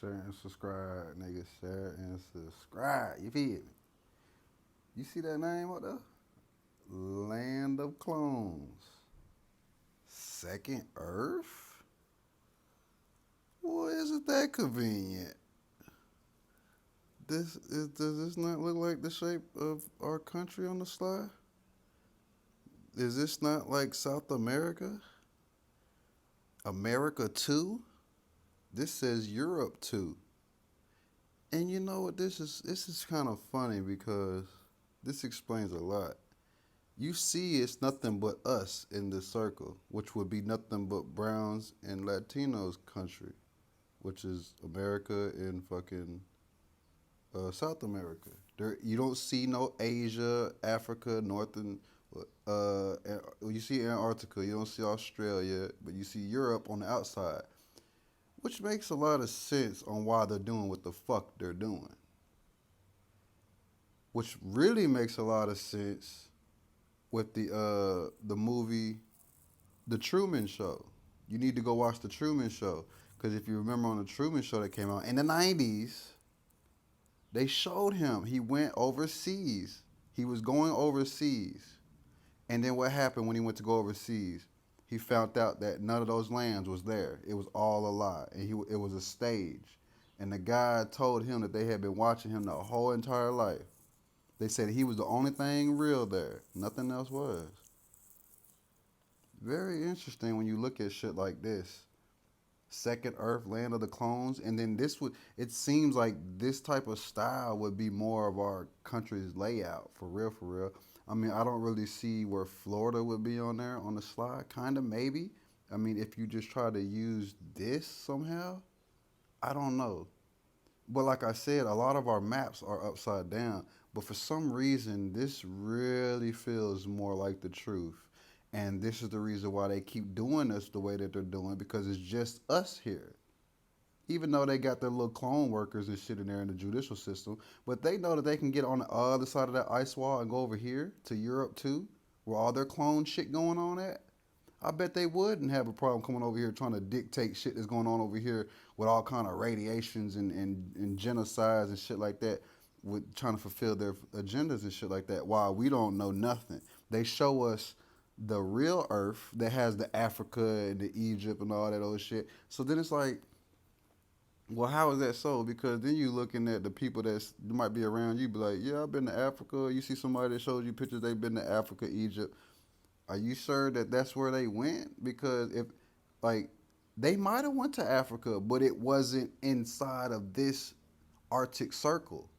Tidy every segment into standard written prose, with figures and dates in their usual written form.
share and subscribe, nigga. Share and subscribe. You feel me? You see that name up there? Land of Clones. Second Earth? Well, isn't that convenient? Does this not look like the shape of our country on the slide? Is this not like South America? America 2? This says Europe 2. And you know what, this is kind of funny because this explains a lot. You see it's nothing but us in this circle, which would be nothing but browns and Latinos country, which is America and fucking South America. There, you don't see no Asia, Africa, North and you see Antarctica. You don't see Australia, but you see Europe on the outside, which makes a lot of sense on why they're doing what the fuck they're doing. Which really makes a lot of sense with the movie The Truman Show. You need to go watch The Truman Show because if you remember on The Truman Show that came out in the 90s, they showed him. He went overseas. He was going overseas. And then what happened when he went to go overseas? He found out that none of those lands was there. It was all a lie. And it was a stage. And the guy told him that they had been watching him the whole entire life. They said he was the only thing real there. Nothing else was. Very interesting when you look at shit like this. Second Earth, Land of the Clones, and then it seems like this type of style would be more of our country's layout, for real, for real. I mean, I don't really see where Florida would be on there on the slide, kind of, maybe. I mean, if you just try to use this somehow, I don't know. But like I said, a lot of our maps are upside down, but for some reason, this really feels more like the truth. And this is the reason why they keep doing this the way that they're doing, because it's just us here. Even though they got their little clone workers and shit in there in the judicial system, but they know that they can get on the other side of that ice wall and go over here to Europe too, where all their clone shit going on at. I bet they wouldn't have a problem coming over here trying to dictate shit that's going on over here with all kind of radiations and genocides and shit like that, with trying to fulfill their agendas and shit like that. While we don't know nothing, they show us the real Earth that has the Africa and the Egypt and all that old shit. So then it's like, well, how is that so? Because then you looking at the people that might be around you, be like, yeah, I've been to Africa. You see somebody that shows you pictures, they've been to Africa, Egypt. Are you sure that that's where they went? Because if, like, they might have went to Africa, but it wasn't inside of this Arctic Circle.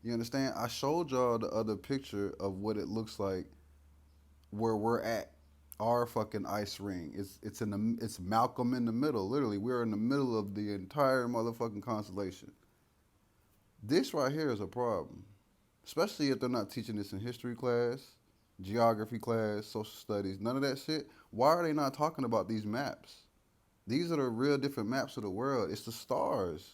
You understand? I showed y'all the other picture of what it looks like where we're at, our fucking ice ring. It's Malcolm in the middle. Literally, we're in the middle of the entire motherfucking constellation. This right here is a problem, especially if they're not teaching this in history class, geography class, social studies, none of that shit. Why are they not talking about these maps? These are the real different maps of the world. It's the stars.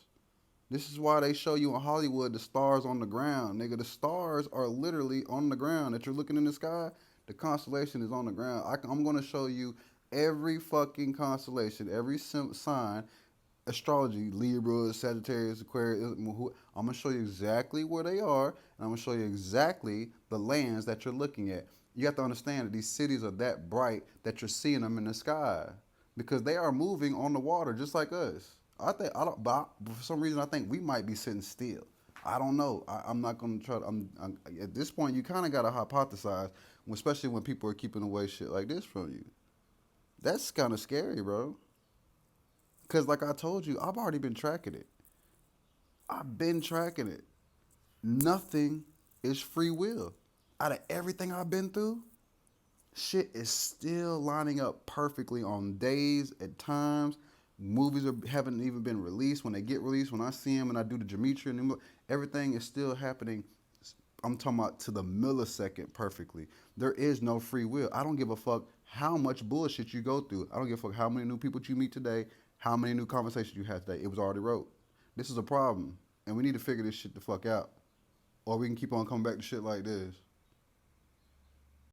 This is why they show you in Hollywood the stars on the ground. Nigga, the stars are literally on the ground that you're looking in the sky. The constellation is on the ground. I'm going to show you every fucking constellation, every sign, astrology, Libra, Sagittarius, Aquarius. I'm going to show you exactly where they are, and I'm going to show you exactly the lands that you're looking at. You have to understand that these cities are that bright that you're seeing them in the sky because they are moving on the water just like us. But for some reason, I think we might be sitting still. I don't know. I'm not going to try to, at this point, you kind of got to hypothesize, especially when people are keeping away shit like this from you. That's kind of scary, bro. Because like I told you, I've already been tracking it. I've been tracking it. Nothing is free will. Out of everything I've been through, shit is still lining up perfectly on days, at times. Haven't even been released. When they get released, when I see them and I do the geometry, and everything is still happening. I'm talking about to the millisecond perfectly. There is no free will. I don't give a fuck how much bullshit you go through. I don't give a fuck how many new people you meet today, how many new conversations you had today. It was already wrote. This is a problem, and we need to figure this shit the fuck out, or we can keep on coming back to shit like this.